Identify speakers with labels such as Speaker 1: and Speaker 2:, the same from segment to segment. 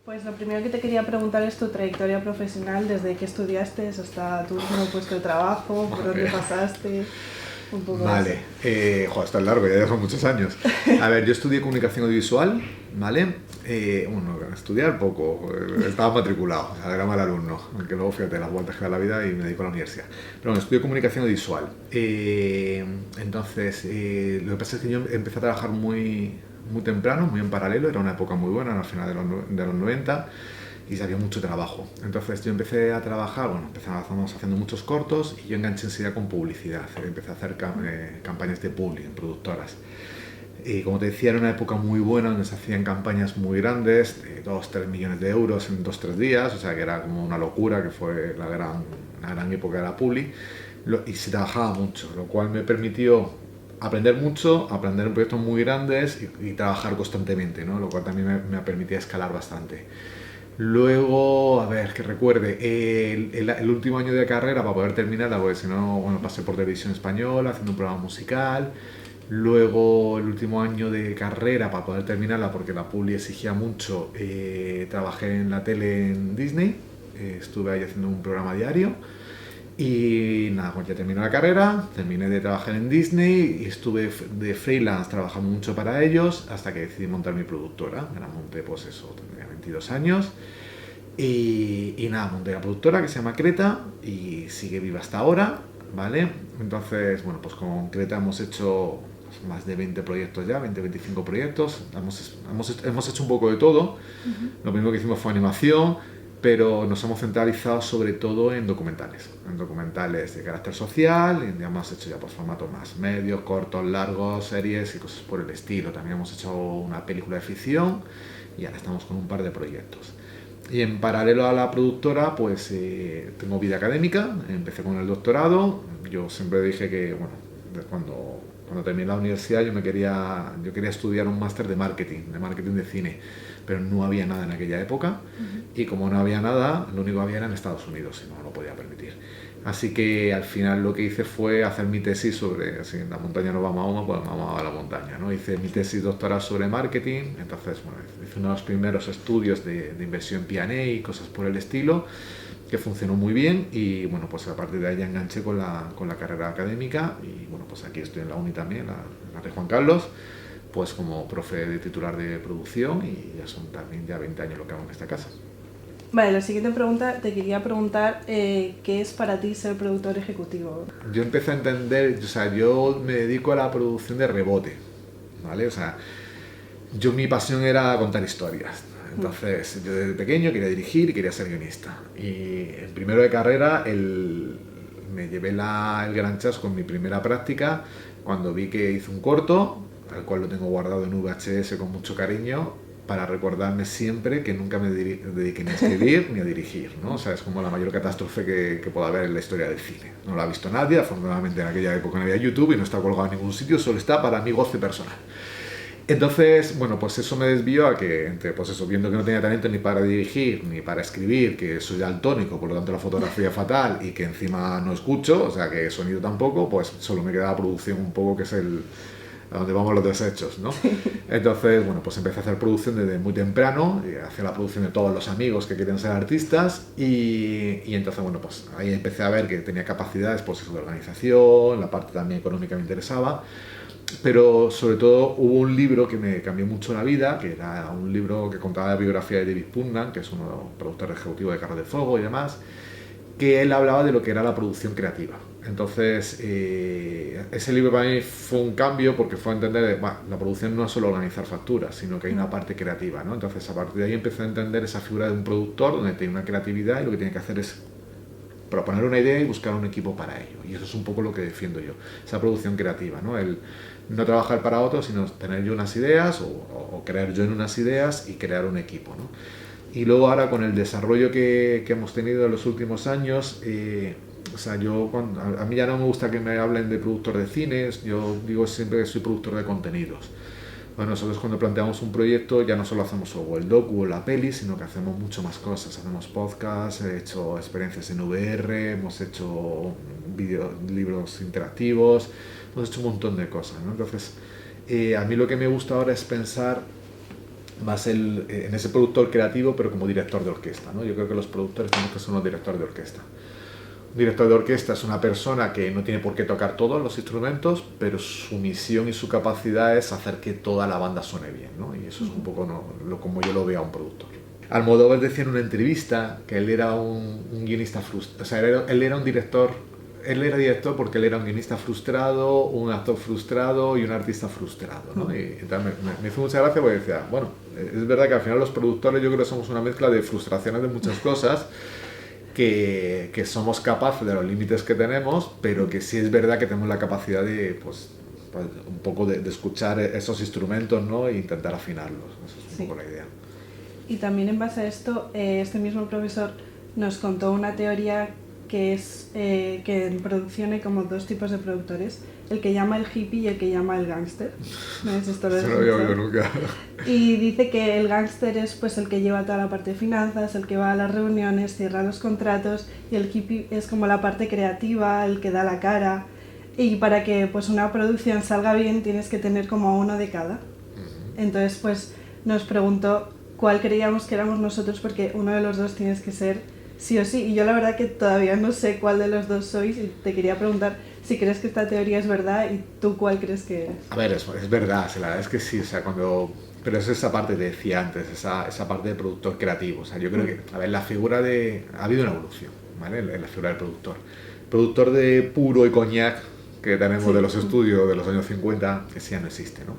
Speaker 1: Pues lo primero que te quería preguntar es tu trayectoria profesional, desde que estudiaste hasta tu último puesto de trabajo, por dónde pasaste, un poco
Speaker 2: Vale, está largo, ya son muchos años. A ver, yo estudié comunicación audiovisual, ¿vale? Bueno, estudiar poco, estaba matriculado, o sea, era mal alumno, aunque luego fíjate las vueltas que da la vida y me dedico a la universidad. Pero bueno, estudié comunicación audiovisual. Entonces, lo que pasa es que yo empecé a trabajar muy temprano, muy en paralelo, era una época muy buena, al final de los 90, y había mucho trabajo. Entonces yo empecé a trabajar, empezamos haciendo muchos cortos y yo enganché enseguida con publicidad. Empecé a hacer campañas de publi en productoras. Y como te decía, era una época muy buena donde se hacían campañas muy grandes, de 2-3 millones de euros en 2-3 días, o sea que era como una locura, que fue la gran época de la publi. Y se trabajaba mucho, lo cual me permitió aprender mucho, aprender en proyectos muy grandes y trabajar constantemente, ¿no? Lo cual también me permitía escalar bastante. Luego, a ver, que recuerde, el último año de carrera para poder terminarla, porque si no, bueno, pasé por Televisión Española haciendo un programa musical. Luego, el último año de carrera para poder terminarla, porque la publi exigía mucho, trabajé en la tele en Disney, estuve ahí haciendo un programa diario. Y nada, pues ya terminé la carrera, terminé de trabajar en Disney y estuve de freelance trabajando mucho para ellos hasta que decidí montar mi productora. Me la monté, pues eso, tendría 22 años. Y nada, monté la productora que se llama Creta y sigue viva hasta ahora, ¿vale? Entonces, bueno, pues con Creta hemos hecho más de 20 proyectos ya, 20-25 proyectos. Hemos hecho un poco de todo. Lo primero que hicimos fue animación, pero nos hemos centralizado sobre todo en documentales de carácter social, y ya hemos hecho ya pues formatos más medios, cortos, largos, series y cosas por el estilo. También hemos hecho una película de ficción y ahora estamos con un par de proyectos. Y en paralelo a la productora, pues tengo vida académica, empecé con el doctorado. Yo siempre dije que, bueno, cuando terminé la universidad yo quería estudiar un máster de marketing de cine, pero no había nada en aquella época. Y como no había nada, lo único que había era en Estados Unidos y no lo podía permitir. Así que al final lo que hice fue hacer mi tesis sobre, si en la montaña no vamos a uno, pues vamos a la montaña, ¿no? Hice mi tesis doctoral sobre marketing, entonces bueno, hice uno de los primeros estudios de inversión P&A y cosas por el estilo, que funcionó muy bien y bueno, pues a partir de ahí ya enganché con la carrera académica y bueno, pues aquí estoy en la uni también, la Rey Juan Carlos, pues como profe de titular de producción y ya son también ya 20 años lo que hago en esta casa.
Speaker 1: Vale, la siguiente pregunta, te quería preguntar qué es para ti ser productor ejecutivo.
Speaker 2: Yo empecé a entender, o sea, yo me dedico a la producción de rebote, ¿vale? O sea, mi pasión era contar historias. Entonces, yo desde pequeño quería dirigir y quería ser guionista. Y en primero de carrera me llevé el gran chasco en mi primera práctica cuando vi que hice un corto, al cual lo tengo guardado en VHS con mucho cariño, para recordarme siempre que nunca me dediqué ni a escribir ni a dirigir, ¿no? O sea, es como la mayor catástrofe que pueda haber en la historia del cine. No lo ha visto nadie, afortunadamente en aquella época no había YouTube y no está colgado en ningún sitio, solo está para mi goce personal. Entonces, bueno, pues eso me desvió a que, pues eso, viendo que no tenía talento ni para dirigir ni para escribir, que soy daltónico, por lo tanto la fotografía fatal y que encima no escucho, o sea que sonido tampoco, pues solo me quedaba producción un poco, que es a donde vamos los desechos, ¿no? Entonces, bueno, pues empecé a hacer producción desde muy temprano, hacía la producción de todos los amigos que querían ser artistas y entonces, bueno, pues ahí empecé a ver que tenía capacidades, pues eso, de organización, la parte también económica me interesaba, pero sobre todo hubo un libro que me cambió mucho la vida, que era un libro que contaba la biografía de David Putnam, que es uno de los productores ejecutivos de Carros de Fuego y demás, que él hablaba de lo que era la producción creativa. Entonces, ese libro para mí fue un cambio porque fue a entender, la producción no es solo organizar facturas, sino que hay una parte creativa, ¿no? Entonces, a partir de ahí empecé a entender esa figura de un productor donde tiene una creatividad y lo que tiene que hacer es proponer una idea y buscar un equipo para ello. Y eso es un poco lo que defiendo yo, esa producción creativa, ¿no? El no trabajar para otros, sino tener yo unas ideas o crear yo en unas ideas y crear un equipo, ¿no? Y luego ahora con el desarrollo que hemos tenido en los últimos años, o sea, a mí ya no me gusta que me hablen de productor de cines, yo digo siempre que soy productor de contenidos. Bueno, nosotros cuando planteamos un proyecto ya no solo hacemos o el docu o la peli, sino que hacemos mucho más cosas. Hacemos podcasts, he hecho experiencias en VR, hemos hecho libros interactivos, hemos hecho un montón de cosas, ¿no? Entonces, a mí lo que me gusta ahora es pensar más en ese productor creativo, pero como director de orquesta, ¿no? Yo creo que los productores tenemos que ser unos directores de orquesta. Un director de orquesta es una persona que no tiene por qué tocar todos los instrumentos, pero su misión y su capacidad es hacer que toda la banda suene bien, ¿no? Y eso es un poco como yo lo veo a un productor. Almodóvar decía en una entrevista que él era un guionista frustrado, o sea, él era un director, él era director porque él era un guionista frustrado, un actor frustrado y un artista frustrado, ¿no? Y entonces me hizo mucha gracia porque decía, bueno, es verdad que al final los productores yo creo que somos una mezcla de frustraciones de muchas cosas, que somos capaces de los límites que tenemos, pero que sí es verdad que tenemos la capacidad de, pues un poco de escuchar esos instrumentos, ¿no? E intentar afinarlos. Esa es un poco la idea.
Speaker 1: Y también en base a esto, este mismo profesor nos contó una teoría que es que en producción hay como dos tipos de productores, el que llama el hippie y el que llama el gángster. ¿No es esto?
Speaker 2: Eso no lo había oído nunca.
Speaker 1: Y dice que el gángster es pues el que lleva toda la parte de finanzas, el que va a las reuniones, cierra los contratos, y el hippie es como la parte creativa, el que da la cara. Y para que pues una producción salga bien tienes que tener como uno de cada. Entonces pues nos preguntó cuál creíamos que éramos nosotros, porque uno de los dos tienes que ser sí o sí. Y yo la verdad que todavía no sé cuál de los dos sois, y te quería preguntar si crees que esta teoría es verdad y tú cuál crees que eres.
Speaker 2: A ver, es verdad, la verdad es que sí, o sea, pero es esa parte que te decía antes, esa parte de productor creativo. O sea, yo creo que, a ver, ha habido una evolución, ¿vale? En la figura del productor. Productor de puro y coñac que tenemos de los estudios de los años 50, que sí ya no existe, ¿no?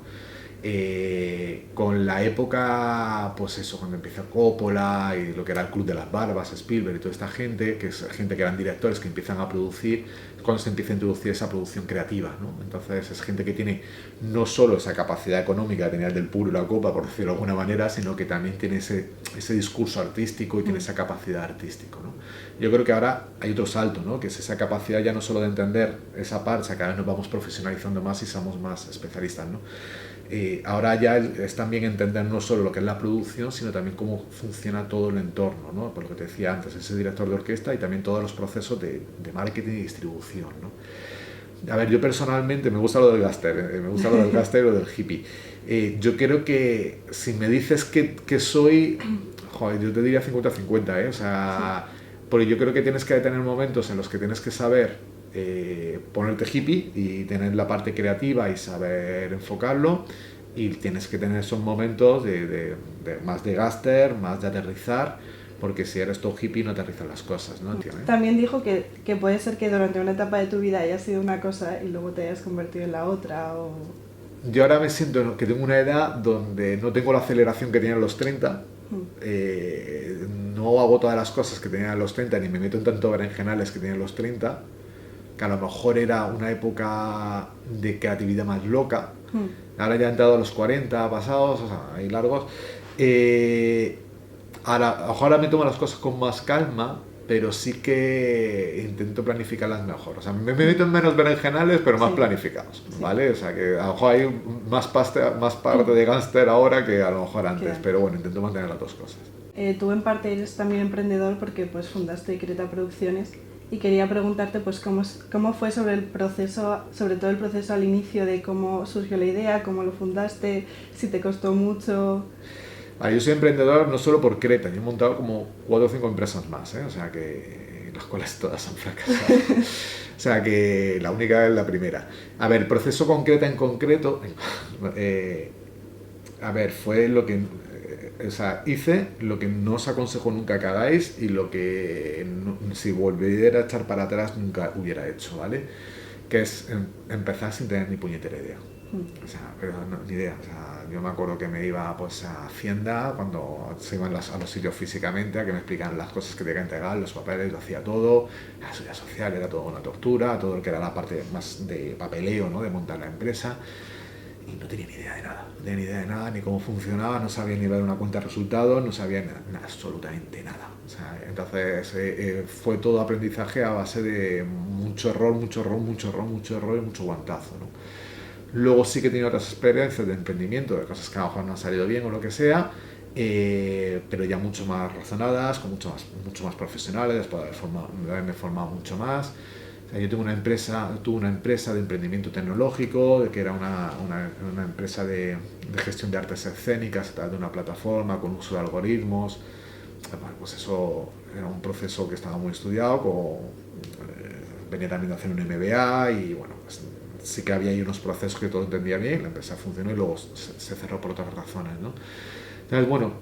Speaker 2: Con la época, pues eso, cuando empieza Coppola y lo que era el Club de las Barbas, Spielberg y toda esta gente, que es gente que eran directores que empiezan a producir, cuando se empieza a introducir esa producción creativa, ¿no? Entonces es gente que tiene no solo esa capacidad económica de tener del puro y la copa, por decirlo de alguna manera, sino que también tiene ese discurso artístico y tiene esa capacidad artística, ¿no? Yo creo que ahora hay otro salto, ¿no? Que es esa capacidad ya no solo de entender esa parte, o sea, cada vez nos vamos profesionalizando más y somos más especialistas, ¿no? Ahora ya es también entender no solo lo que es la producción, sino también cómo funciona todo el entorno, ¿no? Por lo que te decía antes, ese director de orquesta y también todos los procesos de marketing y distribución, ¿no? A ver, yo personalmente me gusta lo del gángster, me gusta lo del gángster o del hippie. Yo creo que si me dices que soy, joder, yo te diría 50-50, ¿eh? O sea, porque yo creo que tienes que tener momentos en los que tienes que saber ponerte hippie y tener la parte creativa y saber enfocarlo, y tienes que tener esos momentos de más de gángster, más de aterrizar, porque si eres todo hippie no aterrizan las cosas, ¿no?
Speaker 1: También dijo que puede ser que durante una etapa de tu vida haya sido una cosa y luego te hayas convertido en la otra, o...
Speaker 2: Yo ahora me siento que tengo una edad donde no tengo la aceleración que tenía en los 30, no hago todas las cosas que tenía en los 30, ni me meto en tanto berenjenales que tenía en los 30, que a lo mejor era una época de creatividad más loca. Ahora ya he entrado a los 40 pasados, o sea, hay largos. Ahora me tomo las cosas con más calma, pero sí que intento planificarlas mejor. O sea, me meto en menos berenjenales, pero más planificados, ¿vale? O sea, que a lo mejor hay más parte de gángster ahora que a lo mejor antes, claro. Pero bueno, intento mantener las dos cosas.
Speaker 1: Tú en parte eres también emprendedor porque pues fundaste Creta Producciones, y quería preguntarte pues cómo fue sobre todo el proceso al inicio de cómo surgió la idea, cómo lo fundaste, si te costó mucho.
Speaker 2: Yo soy emprendedor no solo por Creta, yo he montado como 4 o 5 empresas más, ¿eh? O sea que las cuales todas han fracasado. O sea que la única es la primera. A ver, el proceso con Creta en concreto, fue lo que... hice lo que no os aconsejo nunca que hagáis y lo que si volviera a echar para atrás nunca hubiera hecho, ¿vale? Que es empezar sin tener ni puñetera idea. O sea, pero no, ni idea. O sea, yo me acuerdo que me iba pues a Hacienda cuando se iban a los sitios físicamente a que me explicaran las cosas que tenía que entregar, los papeles, lo hacía todo. La seguridad social era toda una tortura, todo lo que era la parte más de papeleo, ¿no? De montar la empresa. Y no tenía ni idea de nada, ni cómo funcionaba, no sabía ni ver una cuenta de resultados, no sabía nada, absolutamente nada. O sea, entonces fue todo aprendizaje a base de mucho error y mucho guantazo, ¿no? Luego sí que he tenido otras experiencias de emprendimiento, de cosas que a lo mejor no han salido bien o lo que sea, pero ya mucho más razonadas, mucho más profesionales, después de haberme formado mucho más. O sea, yo tuve una empresa de emprendimiento tecnológico, que era una empresa de gestión de artes escénicas a través de una plataforma con uso de algoritmos. Bueno, pues eso era un proceso que estaba muy estudiado, venía también de hacer un MBA y bueno, pues sí que había ahí unos procesos que todo entendía bien, la empresa funcionó y luego se cerró por otras razones, ¿no? Entonces, bueno,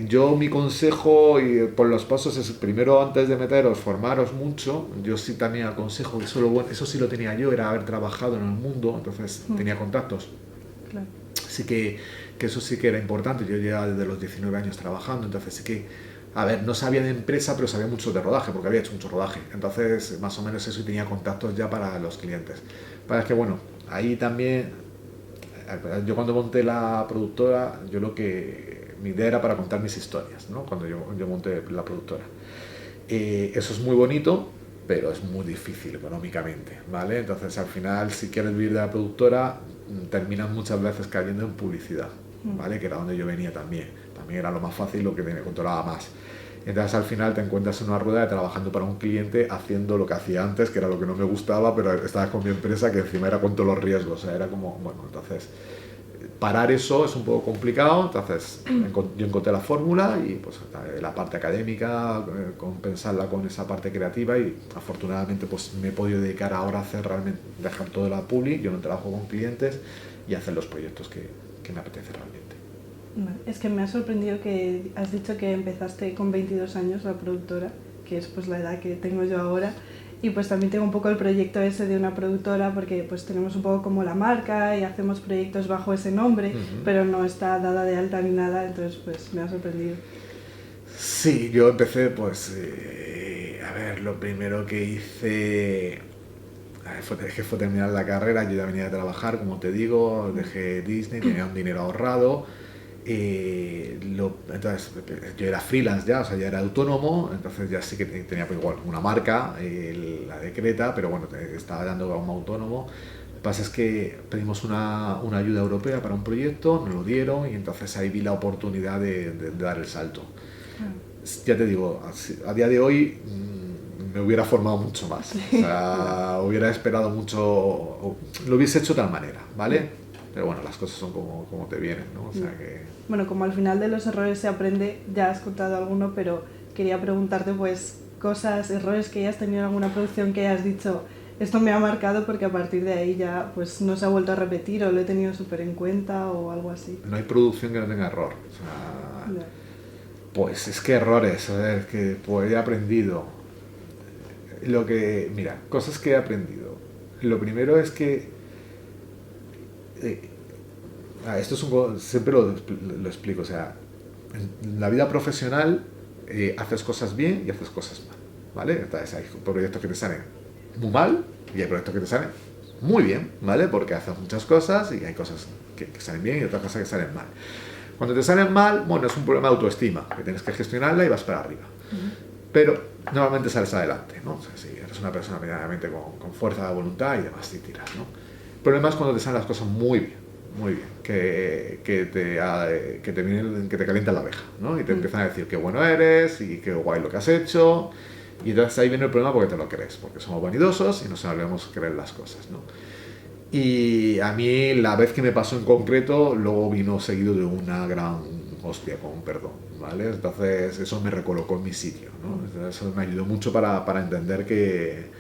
Speaker 2: yo mi consejo y por los pasos es, primero, antes de meteros, formaros mucho. Yo sí también aconsejo, eso sí lo tenía yo, era haber trabajado en el mundo, entonces tenía contactos.
Speaker 1: Claro.
Speaker 2: Así que eso sí que era importante. Yo llevaba desde los 19 años trabajando, entonces sí que, a ver, no sabía de empresa, pero sabía mucho de rodaje, porque había hecho mucho rodaje. Entonces, más o menos eso, y tenía contactos ya para los clientes. Para que, bueno, ahí también, yo cuando monté la productora, mi idea era para contar mis historias, ¿no? Cuando yo monté la productora. Eso es muy bonito, pero es muy difícil económicamente, ¿vale? Entonces, al final, si quieres vivir de la productora, terminas muchas veces cayendo en publicidad, ¿vale? Que era donde yo venía también. También era lo más fácil, lo que me controlaba más. Entonces, al final te encuentras en una rueda de trabajando para un cliente, haciendo lo que hacía antes, que era lo que no me gustaba, pero estabas con mi empresa, que encima era con todos los riesgos. O sea, era como, bueno, entonces parar eso es un poco complicado. Entonces yo encontré la fórmula y pues la parte académica, compensarla con esa parte creativa, y afortunadamente pues me he podido dedicar ahora a hacer realmente, dejar todo la publi, yo no trabajo con clientes, y hacer los proyectos que me apetece realmente.
Speaker 1: Es que me ha sorprendido que has dicho que empezaste con 22 años la productora, que es pues la edad que tengo yo ahora, y pues también tengo un poco el proyecto ese de una productora, porque pues tenemos un poco como la marca y hacemos proyectos bajo ese nombre, pero no está dada de alta ni nada, entonces pues me ha sorprendido.
Speaker 2: Sí, yo empecé pues, a ver, lo primero que hice fue terminar la carrera. Yo ya venía de trabajar, como te digo, dejé Disney, tenía un dinero ahorrado. Entonces yo era freelance ya, o sea, ya era autónomo, entonces ya sí que tenía pues, igual una marca, la de Creta, pero bueno, estaba dando como autónomo. Lo que pasa es que pedimos una ayuda europea para un proyecto, nos lo dieron, y entonces ahí vi la oportunidad de dar el salto. Ya te digo, a día de hoy me hubiera formado mucho más, o sea, hubiera esperado mucho, lo hubiese hecho de tal manera, ¿vale? Pero bueno, las cosas son como te vienen, ¿no? O sea que...
Speaker 1: Bueno, como al final de los errores se aprende, ya has contado alguno, pero quería preguntarte pues cosas, errores que hayas tenido en alguna producción que hayas dicho, esto me ha marcado porque a partir de ahí ya pues no se ha vuelto a repetir, o lo he tenido súper en cuenta o algo así.
Speaker 2: No hay producción que no tenga error. O sea, pues es que errores, a ver, que pues he aprendido. Mira, cosas que he aprendido. Lo primero es que esto es siempre lo explico, o sea, en la vida profesional haces cosas bien y haces cosas mal, ¿vale? Entonces hay proyectos que te salen muy mal y hay proyectos que te salen muy bien, ¿vale? Porque haces muchas cosas y hay cosas que salen bien y otras cosas que salen mal. Cuando te salen mal, bueno, es un problema de autoestima, que tienes que gestionarla y vas para arriba. Pero normalmente sales adelante, ¿no? O sea, si eres una persona medianamente con fuerza de voluntad y demás, y tiras, ¿no? El problema es cuando te salen las cosas muy bien, que te calienta la abeja, ¿no? Y te empiezan a decir qué bueno eres y qué guay lo que has hecho, y entonces ahí viene el problema, porque te lo crees, porque somos vanidosos y no sabemos creer las cosas, ¿no? Y a mí la vez que me pasó en concreto, luego vino seguido de una gran hostia, con perdón, ¿vale? Entonces eso me recolocó en mi sitio, ¿no? Eso me ayudó mucho para entender que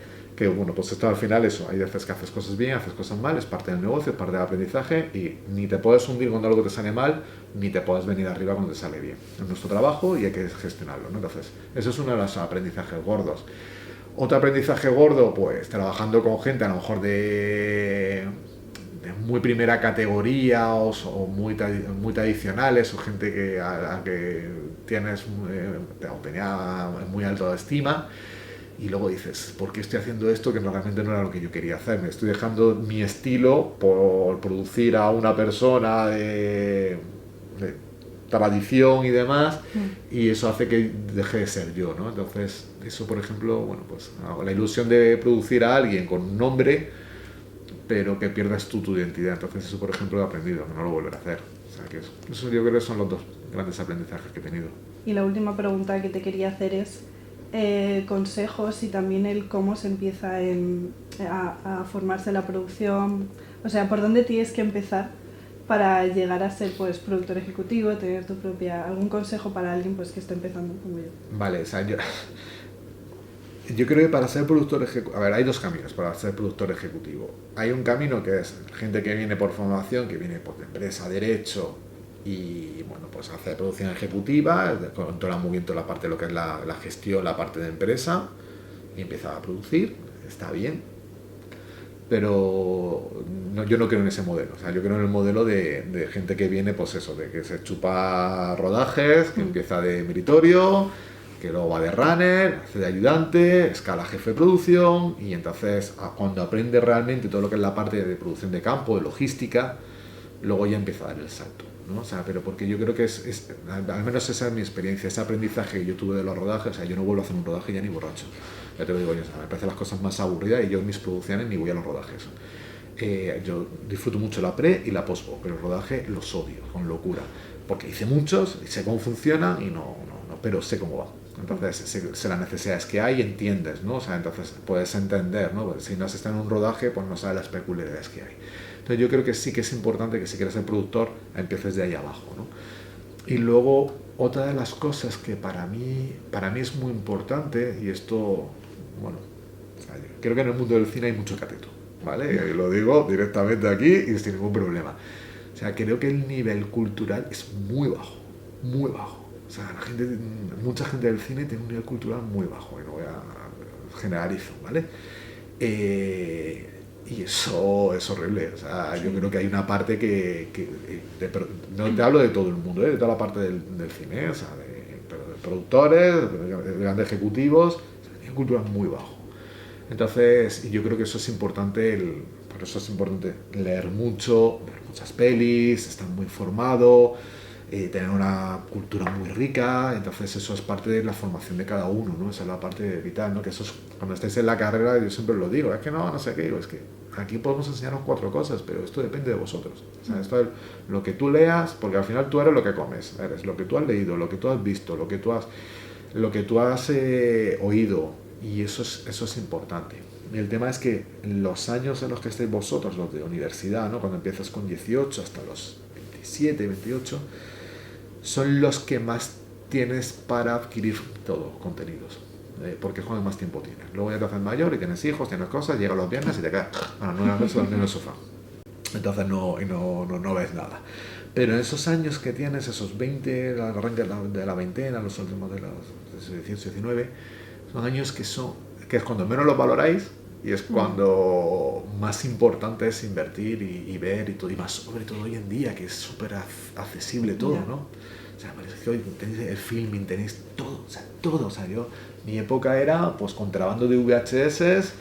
Speaker 2: bueno, pues esto al final, eso, hay veces que haces cosas bien, haces cosas mal, es parte del negocio, es parte del aprendizaje, y ni te puedes hundir cuando algo te sale mal, ni te puedes venir arriba cuando te sale bien. Es nuestro trabajo y hay que gestionarlo, ¿no? Entonces, eso es uno de los aprendizajes gordos. Otro aprendizaje gordo, pues trabajando con gente a lo mejor de muy primera categoría o muy tradicionales, o gente a que tenía muy alta estima, y luego dices, ¿por qué estoy haciendo esto que realmente no era lo que yo quería hacer? Me estoy dejando mi estilo por producir a una persona de tradición y demás, y eso hace que deje de ser yo, ¿no? Entonces, eso, por ejemplo, bueno, pues la ilusión de producir a alguien con un nombre, pero que pierdas tu identidad. Entonces, eso, por ejemplo, he aprendido, que no lo volveré a hacer. O sea, que eso yo creo que son los dos grandes aprendizajes que he tenido.
Speaker 1: Y la última pregunta que te quería hacer es, consejos y también el cómo se empieza a formarse la producción, o sea, por dónde tienes que empezar para llegar a ser pues productor ejecutivo, tener tu propia, algún consejo para alguien pues que está empezando como yo.
Speaker 2: Vale, o sea, yo creo que para ser productor ejecutivo, a ver, hay dos caminos para ser productor ejecutivo. Hay un camino que es gente que viene por formación, que viene por empresa, derecho, y bueno, pues hace producción ejecutiva, controla muy bien toda la parte de lo que es la gestión, la parte de empresa, y empieza a producir, está bien, pero no, yo no creo en ese modelo. O sea, yo creo en el modelo de gente que viene, pues eso, de que se chupa rodajes, que empieza de meritorio, que luego va de runner, hace de ayudante, escala a jefe de producción, y entonces cuando aprende realmente todo lo que es la parte de producción de campo, de logística, luego ya empieza a dar el salto, ¿no? O sea, pero porque yo creo que al menos esa es mi experiencia, ese aprendizaje que yo tuve de los rodajes. O sea, yo no vuelvo a hacer un rodaje ya ni borracho, ya te lo digo yo. O sea, me parecen las cosas más aburridas y yo en mis producciones ni voy a los rodajes. Yo disfruto mucho la pre y la post, pero el rodaje los odio con locura, porque hice muchos y sé cómo funcionan y no, pero sé cómo va. Entonces sé las necesidades que hay, entiendes, ¿no? O sea, entonces puedes entender, ¿no? Pues si no has estado en un rodaje, pues no sabes las peculiaridades que hay. Entonces yo creo que sí que es importante que si quieres ser productor, empieces de ahí abajo, ¿no? Y luego, otra de las cosas que para mí es muy importante, y esto, bueno, o sea, creo que en el mundo del cine hay mucho cateto, ¿vale? Y lo digo directamente aquí y sin ningún problema. O sea, creo que el nivel cultural es muy bajo, muy bajo. O sea, mucha gente del cine tiene un nivel cultural muy bajo, y no voy a generalizo, ¿vale? Y eso es horrible. O sea, yo creo que hay una parte no te hablo de todo el mundo, de toda la parte del cine, o sea, de productores, de grandes ejecutivos, hay una cultura muy bajo. Entonces, yo creo que eso es importante, por eso es importante leer mucho, ver muchas pelis, estar muy informado, tener una cultura muy rica. Entonces eso es parte de la formación de cada uno, ¿no? Esa es la parte vital, ¿no? Que eso es, cuando estáis en la carrera, yo siempre lo digo, es que no sé qué, digo, es que aquí podemos enseñaros 4 cosas, pero esto depende de vosotros. O sea, esto es lo que tú leas, porque al final tú eres lo que comes, eres lo que tú has leído, lo que tú has visto, lo que tú has oído, y eso es importante. Y el tema es que los años en los que estáis vosotros, los de universidad, ¿no? Cuando empiezas con 18 hasta los 27, 28, son los que más tienes para adquirir todo, contenidos, porque es cuando más tiempo tienes. Luego ya te haces mayor y tienes hijos, tienes cosas, llegan los viernes y te quedas a las 9 de la noche dormido en el sofá. Entonces no ves nada. Pero en esos años que tienes, esos 20, el arranque de la veintena, los últimos de los 18, 19, son años que es cuando menos los valoráis, y es cuando más importante es invertir y ver y todo, y más sobre todo hoy en día, que es súper accesible todo, ¿no? O sea, parece que hoy tenéis el filming, tenéis todo, o sea, todo. O sea, mi época era pues contrabando de VHS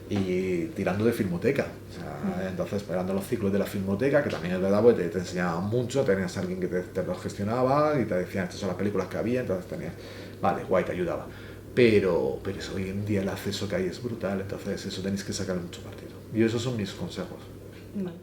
Speaker 2: y tirando de filmoteca. O sea, entonces esperando los ciclos de la filmoteca, que también es verdad, pues te enseñaban mucho, tenías a alguien que te los gestionaba y te decían estas son las películas que había, entonces tenías, vale, guay, te ayudaba. Pero eso, hoy en día el acceso que hay es brutal, entonces eso tenéis que sacar mucho partido. Y esos son mis consejos.
Speaker 1: Vale.